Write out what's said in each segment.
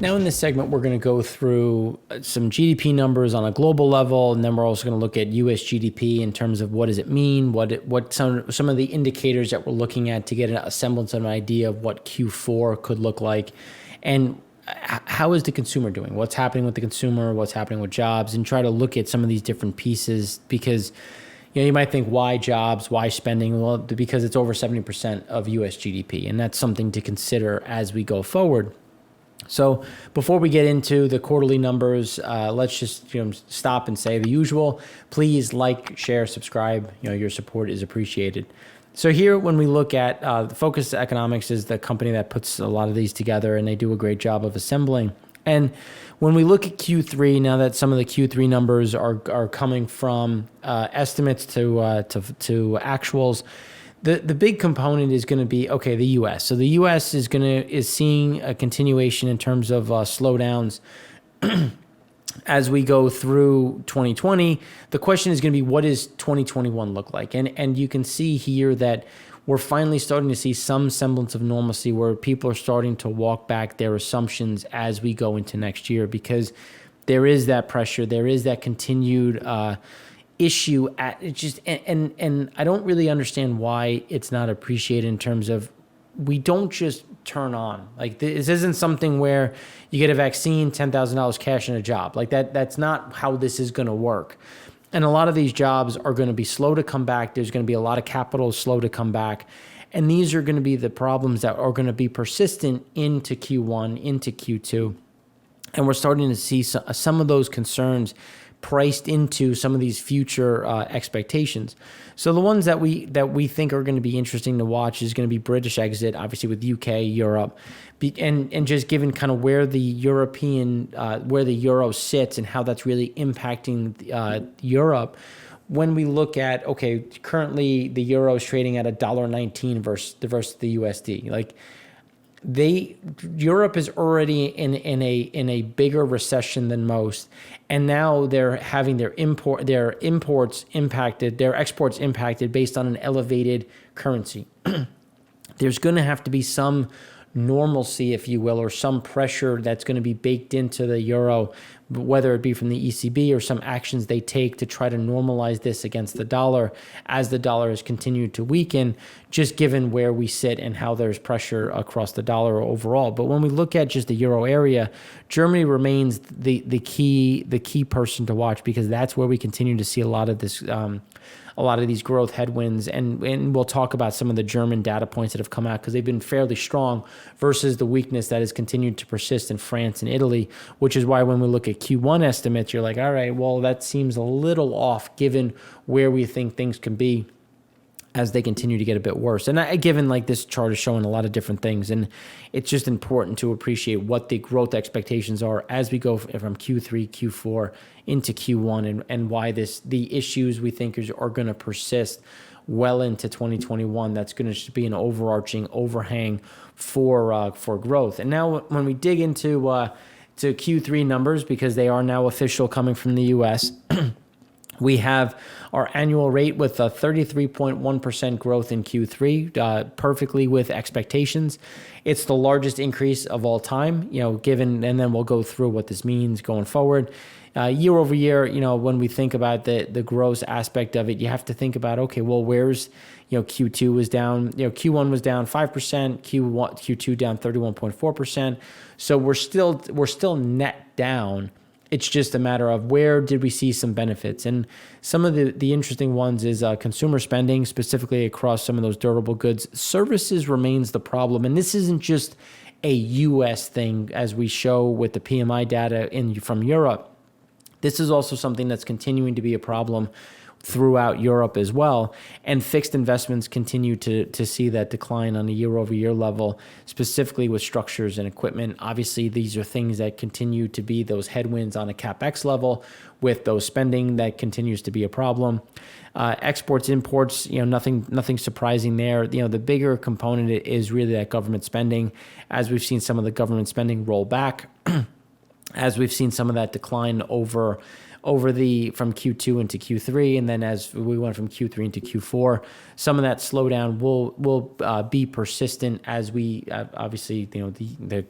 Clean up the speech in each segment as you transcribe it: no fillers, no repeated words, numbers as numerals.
Now in this segment, we're going to go through some GDP numbers on a global level, and then we're also going to look at US GDP in terms of what does it mean, what some of the indicators that we're looking at to get a semblance of an idea of what Q4 could look like, and how is the consumer doing? What's happening with the consumer? What's happening with jobs? And try to look at some of these different pieces because you might think, why jobs, why spending? Well, because it's over 70% of US GDP, and that's something to consider as we go forward. So before we get into the quarterly numbers, let's just stop and say the usual. Please like, share, subscribe. Your support is appreciated. So here, when we look at the Focus Economics is the company that puts a lot of these together, and they do a great job of assembling. And when we look at Q3, now that some of the Q3 numbers are coming from estimates to actuals, the big component is going to be, okay, the U.S. So the U.S. is seeing a continuation in terms of slowdowns as we go through 2020. The question is going to be, what does 2021 look like? And you can see here that we're finally starting to see some semblance of normalcy where people are starting to walk back their assumptions as we go into next year, because there is that pressure, there is that continued issue and I don't really understand why it's not appreciated in terms of, we don't just turn on. Like, this isn't something where you get a vaccine, $10,000 cash and a job. Like that's not how this is going to work. And a lot of these jobs are going to be slow to come back. There's going to be a lot of capital slow to come back. And these are going to be the problems that are going to be persistent into Q1, into Q2. And we're starting to see some of those concerns priced into some of these future expectations. So the ones that we think are going to be interesting to watch is going to be British exit, obviously with UK, Europe, and just given kind of where the where the euro sits and how that's really impacting Europe. When we look at, okay, currently the euro is trading at $1.19 versus the USD, like. Europe is already in a bigger recession than most, and now they're having their exports impacted based on an elevated currency. There's going to have to be some normalcy, if you will, or some pressure that's going to be baked into the euro, whether it be from the ECB or some actions they take to try to normalize this against the dollar as the dollar has continued to weaken, just given where we sit and how there's pressure across the dollar overall. But when we look at just the euro area, Germany remains the key person to watch, because that's where we continue to see a lot of this a lot of these growth headwinds, and we'll talk about some of the German data points that have come out, because they've been fairly strong versus the weakness that has continued to persist in France and Italy, which is why when we look at Q1 estimates, you're like, all right, well, that seems a little off given where we think things can be as they continue to get a bit worse. And given like this chart is showing a lot of different things, and it's just important to appreciate what the growth expectations are as we go from Q3, Q4 into Q1, and why the issues we think are going to persist well into 2021. That's going to be an overarching overhang for growth. And now when we dig into to Q3 numbers, because they are now official coming from the U.S., we have our annual rate with a 33.1% growth in Q3, perfectly with expectations. It's the largest increase of all time, given, and then we'll go through what this means going forward. Year over year, when we think about the gross aspect of it, you have to think about, okay, well, where's, Q2 was down, Q1 was down 5%, Q2 down 31.4%. So we're still net down. It's just a matter of where did we see some benefits. And some of the interesting ones is consumer spending, specifically across some of those durable goods. Services remains the problem. And this isn't just a U.S. thing, as we show with the PMI data from Europe. This is also something that's continuing to be a problem throughout Europe as well. And fixed investments continue to see that decline on a year-over-year level, specifically with structures and equipment. Obviously, these are things that continue to be those headwinds on a CapEx level, with those spending that continues to be a problem. Exports, imports, nothing surprising there. The bigger component is really that government spending, as we've seen some of the government spending roll back, as we've seen some of that decline from Q2 into Q3, and then as we went from Q3 into Q4, some of that slowdown will be persistent as we obviously the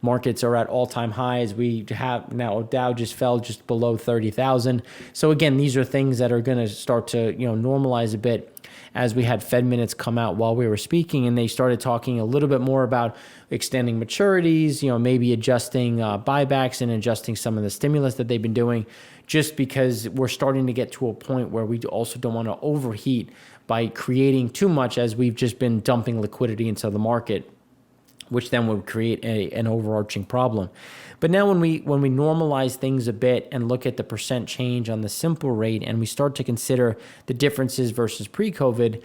Markets are at all-time highs. We have now Dow just fell just below 30,000. So again, these are things that are going to start to normalize a bit as we had Fed minutes come out while we were speaking, and they started talking a little bit more about extending maturities, maybe adjusting buybacks and adjusting some of the stimulus that they've been doing, just because we're starting to get to a point where we also don't want to overheat by creating too much as we've just been dumping liquidity into the market, which then would create an overarching problem. But now when we normalize things a bit and look at the percent change on the simple rate, and we start to consider the differences versus pre-COVID,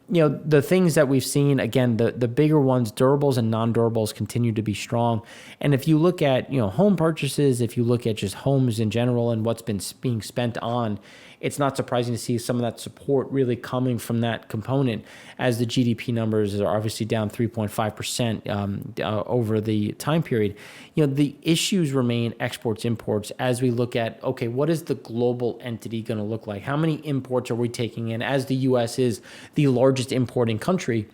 the things that we've seen, again, the bigger ones, durables and non-durables, continue to be strong. And if you look at home purchases, if you look at just homes in general and what's been being spent on, it's not surprising to see some of that support really coming from that component, as the GDP numbers are obviously down 3.5% over the time period. The issues remain exports, imports, as we look at, okay, what is the global entity going to look like? How many imports are we taking in, as the U.S. is the largest importing country?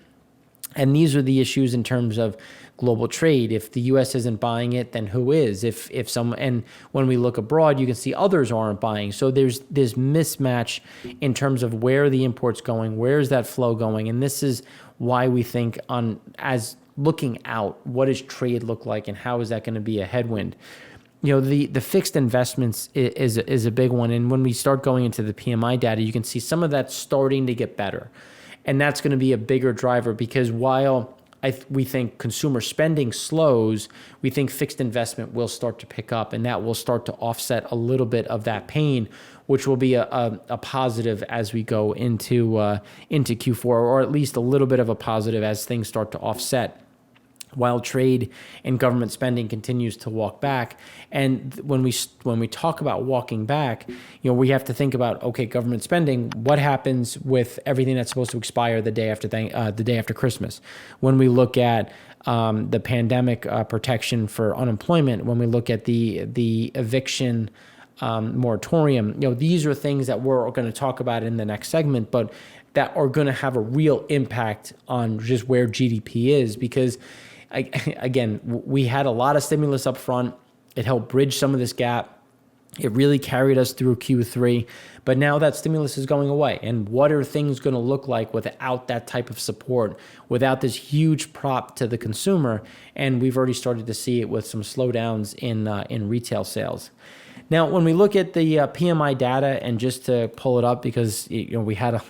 And these are the issues in terms of global trade. If the U.S. isn't buying it, then who is? And when we look abroad, you can see others aren't buying. So there's this mismatch in terms of where the import's going, where's that flow going, and this is why we think as looking out, what does trade look like, and how is that going to be a headwind? The fixed investments is a big one, and when we start going into the PMI data, you can see some of that starting to get better. And that's going to be a bigger driver, because while we think consumer spending slows, we think fixed investment will start to pick up, and that will start to offset a little bit of that pain, which will be a positive as we go into Q4, or at least a little bit of a positive as things start to offset, while trade and government spending continues to walk back. And when we talk about walking back, we have to think about, okay, government spending, what happens with everything that's supposed to expire the day after Christmas? When we look at the pandemic protection for unemployment, when we look at the eviction moratorium, these are things that we're going to talk about in the next segment, but that are going to have a real impact on just where GDP is, because again, we had a lot of stimulus up front. It helped bridge some of this gap. It really carried us through Q3, but now that stimulus is going away. And what are things going to look like without that type of support, without this huge prop to the consumer? And we've already started to see it with some slowdowns in retail sales. Now, when we look at the PMI data, and just to pull it up, because we had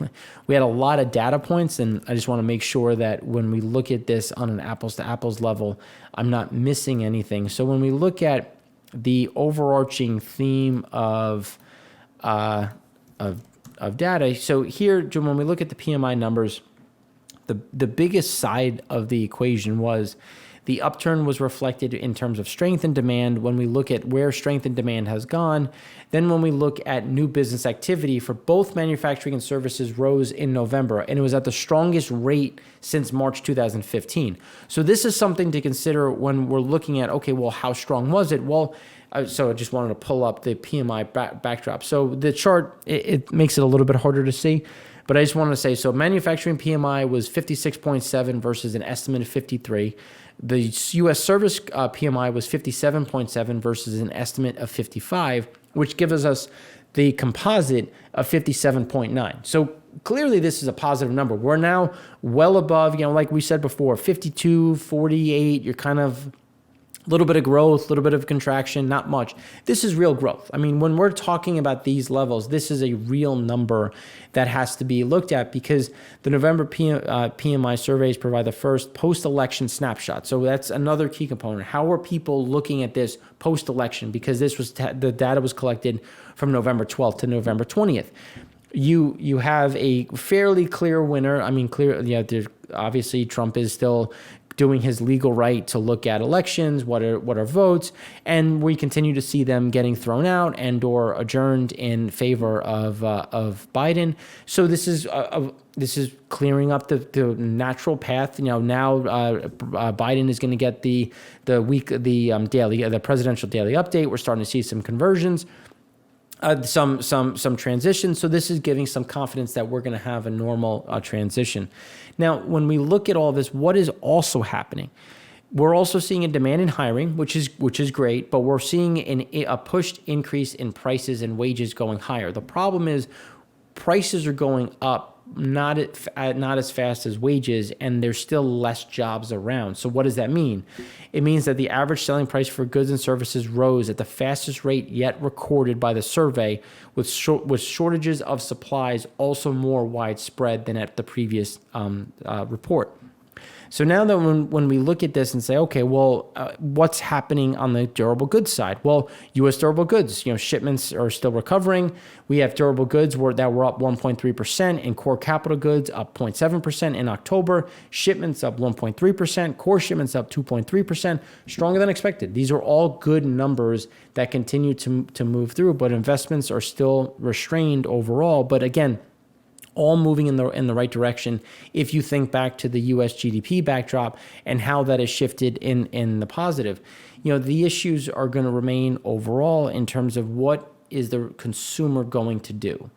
a lot of data points, and I just want to make sure that when we look at this on an apples to apples level, I'm not missing anything. So when we look at the overarching theme of data, so here, when we look at the PMI numbers, the biggest side of the equation was the upturn was reflected in terms of strength and demand when we look at where strength and demand has gone. Then when we look at new business activity for both manufacturing and services rose in November, and it was at the strongest rate since March 2015. So this is something to consider when we're looking at, okay, well, how strong was it? Well, so I just wanted to pull up the PMI backdrop. So the chart, it makes it a little bit harder to see, but I just wanted to say, so manufacturing PMI was 56.7 versus an estimate of 53. The U.S. service PMI was 57.7 versus an estimate of 55, which gives us the composite of 57.9. So clearly this is a positive number. We're now well above, like we said before, 52, 48, you're kind of a little bit of growth, a little bit of contraction, not much. This is real growth. I mean, when we're talking about these levels, this is a real number that has to be looked at, because the November PMI surveys provide the first post-election snapshot. So that's another key component. How are people looking at this post-election? Because this was the data was collected from November 12th to November 20th. You have a fairly clear winner. I mean, obviously Trump is still doing his legal right to look at elections, what are votes, and we continue to see them getting thrown out and or adjourned in favor of Biden. So this is clearing up the natural path. Now Biden is going to get the presidential daily update. We're starting to see some conversions. Some transition. So this is giving some confidence that we're going to have a normal transition. Now, when we look at all this, what is also happening? We're also seeing a demand in hiring, which is great, but we're seeing a pushed increase in prices and wages going higher. The problem is prices are going up not as fast as wages, and there's still less jobs around. So what does that mean? It means that the average selling price for goods and services rose at the fastest rate yet recorded by the survey, with shortages of supplies also more widespread than at the previous report. So now that when we look at this and say, okay, well, what's happening on the durable goods side? Well, U.S. durable goods, shipments are still recovering. We have durable goods that were up 1.3%, and core capital goods up 0.7% in October. Shipments up 1.3%, core shipments up 2.3%, stronger than expected. These are all good numbers that continue to move through, but investments are still restrained overall. But again, all moving in the right direction if you think back to the U.S. GDP backdrop and how that has shifted in the positive. The issues are going to remain overall in terms of what is the consumer going to do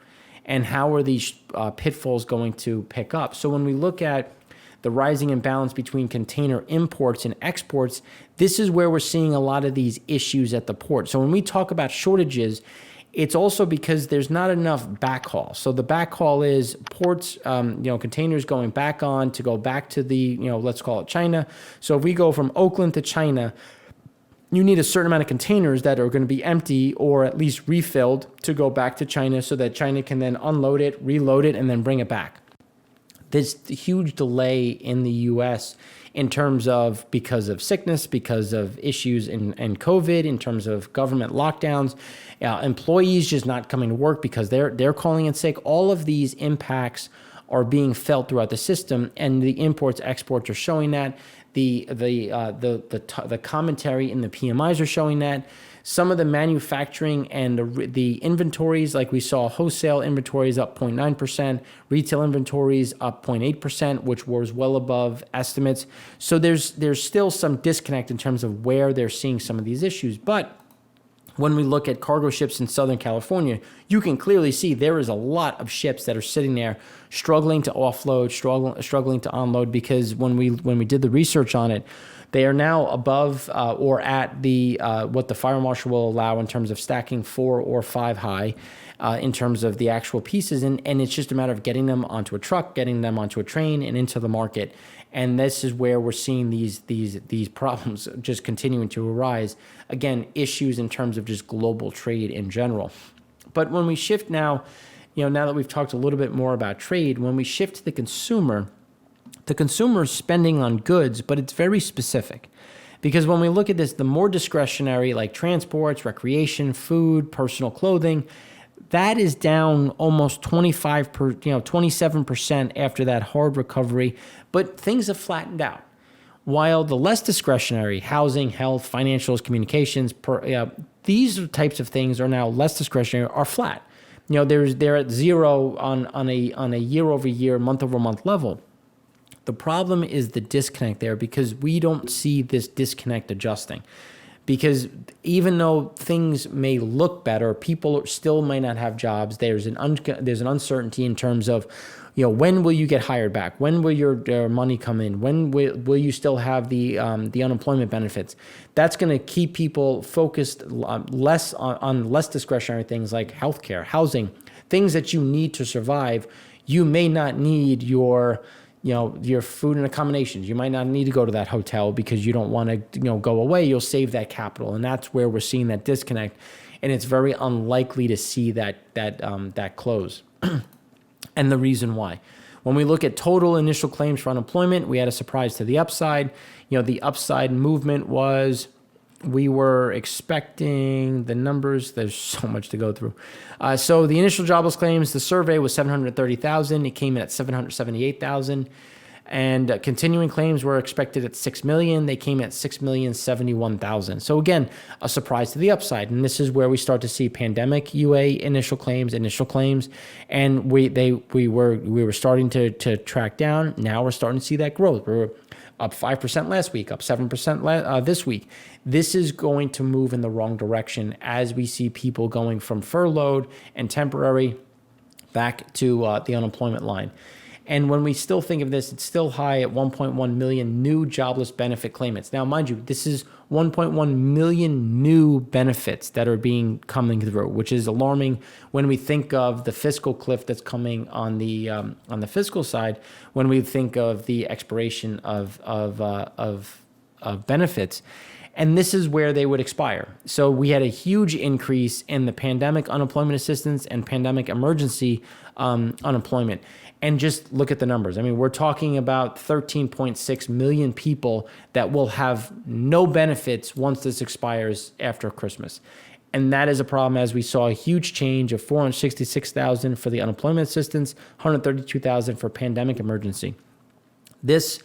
and how are these pitfalls going to pick up. So when we look at the rising imbalance between container imports and exports, this is where we're seeing a lot of these issues at the port. So when we talk about shortages, it's also because there's not enough backhaul. So the backhaul is ports, containers going back on to go back to the, let's call it China. So if we go from Oakland to China, you need a certain amount of containers that are going to be empty or at least refilled to go back to China so that China can then unload it, reload it, and then bring it back. There's a huge delay in the U.S. in terms of because of sickness, because of issues in COVID, in terms of government lockdowns, employees just not coming to work because they're calling in sick. All of these impacts are being felt throughout the system, and the imports, exports are showing that. The commentary in the PMIs are showing that. Some of the manufacturing and the inventories, like we saw wholesale inventories up 0.9%, retail inventories up 0.8%, which was well above estimates. So there's still some disconnect in terms of where they're seeing some of these issues. But when we look at cargo ships in Southern California, you can clearly see there is a lot of ships that are sitting there struggling to offload, struggling to unload, because when we did the research on it, they are now above or at the what the fire marshal will allow in terms of stacking 4 or 5 high in terms of the actual pieces. And it's just a matter of getting them onto a truck, getting them onto a train and into the market. And this is where we're seeing these problems just continuing to arise. Again, issues in terms of just global trade in general. But when we shift now, now that we've talked a little bit more about trade, when we shift to the consumer is spending on goods, but it's very specific. Because when we look at this, the more discretionary, like transports, recreation, food, personal clothing, that is down almost 27% after that hard recovery, but things have flattened out. While the less discretionary, housing, health, financials, communications, these types of things are now less discretionary, are flat. They're at zero on a year-over-year, month-over-month level. The problem is the disconnect there, because we don't see this disconnect adjusting. Because even though things may look better, people still might not have jobs. There's an uncertainty in terms of, when will you get hired back? When will your money come in? When will you still have the unemployment benefits? That's going to keep people focused less on less discretionary things like healthcare, housing, things that you need to survive. You may not need your food and accommodations. You might not need to go to that hotel because you don't want to, go away. You'll save that capital. And that's where we're seeing that disconnect. And it's very unlikely to see that close. And the reason why. When we look at total initial claims for unemployment, we had a surprise to the upside. The upside movement was, we were expecting the numbers. There's so much to go through. So the initial jobless claims, the survey was 730,000. It came in at 778,000. And continuing claims were expected at 6 million. They came at 6,071,000. So again, a surprise to the upside. And this is where we start to see pandemic UA initial claims, and we were starting to track down. Now we're starting to see that growth. We're up 5% last week, up 7% this week. This is going to move in the wrong direction as we see people going from furloughed and temporary back to the unemployment line. And when we still think of this, it's still high at 1.1 million new jobless benefit claimants. Now, mind you, this is 1.1 million new benefits that are coming through, which is alarming when we think of the fiscal cliff that's coming on the fiscal side. When we think of the expiration of benefits. And this is where they would expire. So we had a huge increase in the pandemic unemployment assistance and pandemic emergency unemployment. And just look at the numbers. I mean, we're talking about 13.6 million people that will have no benefits once this expires after Christmas. And that is a problem, as we saw a huge change of 466,000 for the unemployment assistance, 132,000 for pandemic emergency. This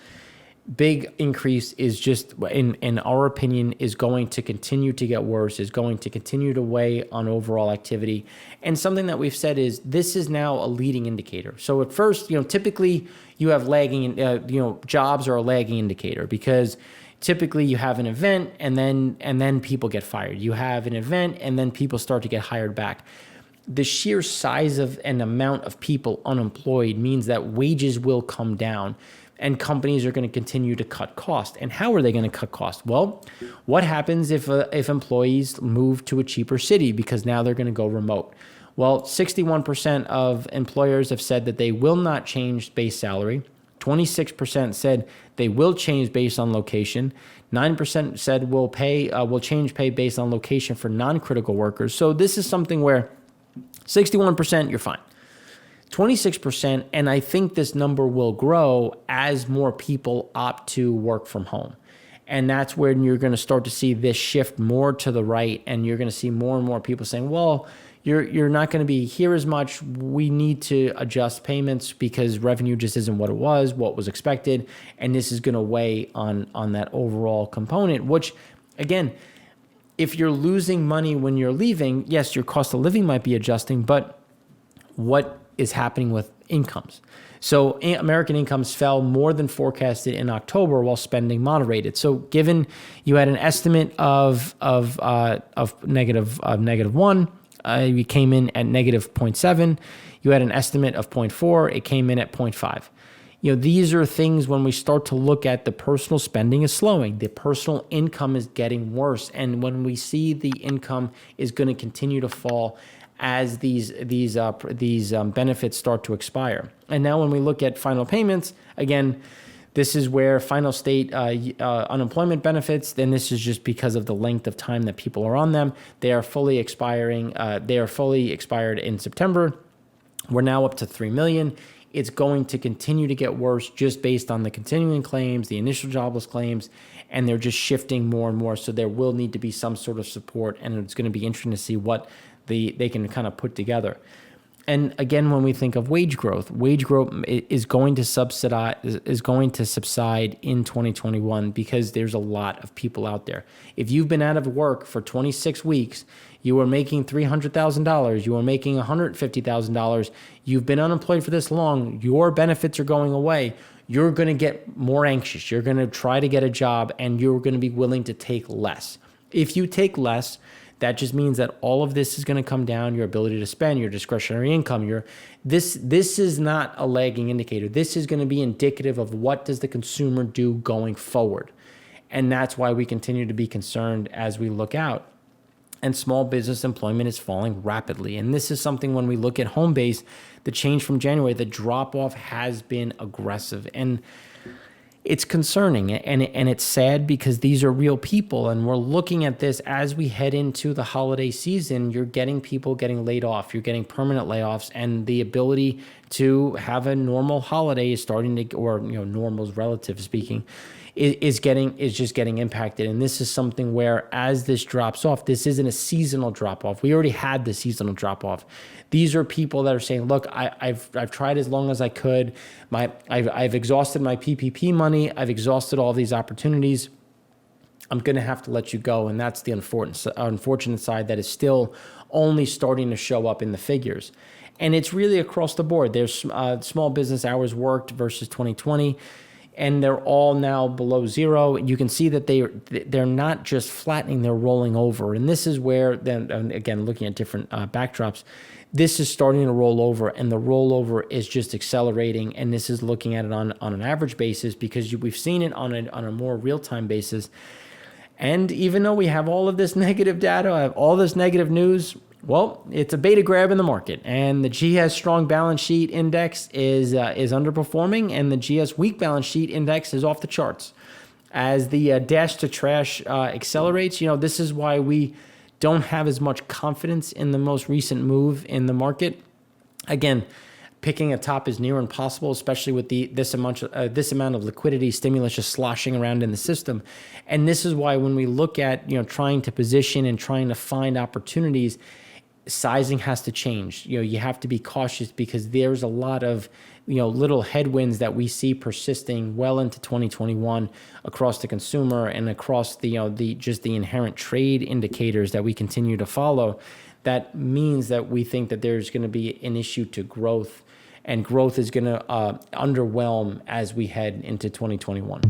big increase is just, in our opinion, is going to continue to get worse, is going to continue to weigh on overall activity. And something that we've said is this is now a leading indicator. So at first, typically you have lagging, jobs are a lagging indicator because typically you have an event and then people get fired. You have an event and then people start to get hired back. The sheer size of and amount of people unemployed means that wages will come down. And companies are going to continue to cut costs. And how are they going to cut costs? Well, what happens if employees move to a cheaper city because now they're going to go remote? Well, 61% of employers have said that they will not change base salary. 26% said they will change based on location. 9% said will change pay based on location for non-critical workers. So this is something where 61%, you're fine. 26%, and I think this number will grow as more people opt to work from home. And that's when you're going to start to see this shift more to the right, and you're going to see more and more people saying, well, you're not going to be here as much. We need to adjust payments because revenue just isn't what was expected, and this is going to weigh on that overall component, which, again, if you're losing money when you're leaving, yes, your cost of living might be adjusting, but what is happening with incomes? So American incomes fell more than forecasted in October while spending moderated. So given you had an estimate of negative 1, you came in at negative 0.7. You had an estimate of 0.4. It came in at 0.5. These are things when we start to look at the personal spending is slowing. The personal income is getting worse. And when we see the income is going to continue to fall as these benefits start to expire. And now when we look at final payments, again, this is where final state unemployment benefits, then this is just because of the length of time that people are on them. They are fully expiring. They are fully expired in September. We're now up to 3 million. It's going to continue to get worse just based on the continuing claims, the initial jobless claims, and they're just shifting more and more. So there will need to be some sort of support, and it's going to be interesting to see what they can kind of put together. And again, when we think of wage growth is going to subside in 2021 because there's a lot of people out there. If you've been out of work for 26 weeks, you are making $300,000, you are making $150,000, you've been unemployed for this long, your benefits are going away, you're going to get more anxious. You're going to try to get a job, and you're going to be willing to take less. If you take less, that just means that all of this is going to come down, your ability to spend, your discretionary income. This is not a lagging indicator. This is going to be indicative of what does the consumer do going forward. And that's why we continue to be concerned as we look out. And small business employment is falling rapidly. And this is something when we look at home base, the change from January, the drop-off has been aggressive. And it's concerning and it's sad because these are real people, and we're looking at this as we head into the holiday season. You're getting people getting laid off, you're getting permanent layoffs, and the ability to have a normal holiday is starting to, or normal is relative speaking, is just getting impacted. And this is something where as this drops off, this isn't a seasonal drop off. We already had the seasonal drop off. These are people that are saying, look, I've tried as long as I could. I've exhausted my PPP money. I've exhausted all these opportunities. I'm going to have to let you go. And that's the unfortunate side that is still only starting to show up in the figures. And it's really across the board. There's small business hours worked versus 2020. And they're all now below zero. You can see that they're not just flattening, they're rolling over. And this is where, then again, looking at different backdrops, this is starting to roll over, and the rollover is just accelerating. And this is looking at it on an average basis, because we've seen it on a more real-time basis. And even though we have all of this negative data, all this negative news, well, it's a beta grab in the market. And the GS strong balance sheet index is underperforming, and the GS weak balance sheet index is off the charts. As the dash to trash accelerates, this is why we don't have as much confidence in the most recent move in the market. Again, picking a top is near impossible, especially with this amount of liquidity stimulus just sloshing around in the system. And this is why when we look at trying to position and trying to find opportunities, sizing has to change. You have to be cautious, because there's a lot of little headwinds that we see persisting well into 2021 across the consumer and across the inherent trade indicators that we continue to follow. That means that we think that there's going to be an issue to growth, and growth is going to underwhelm as we head into 2021.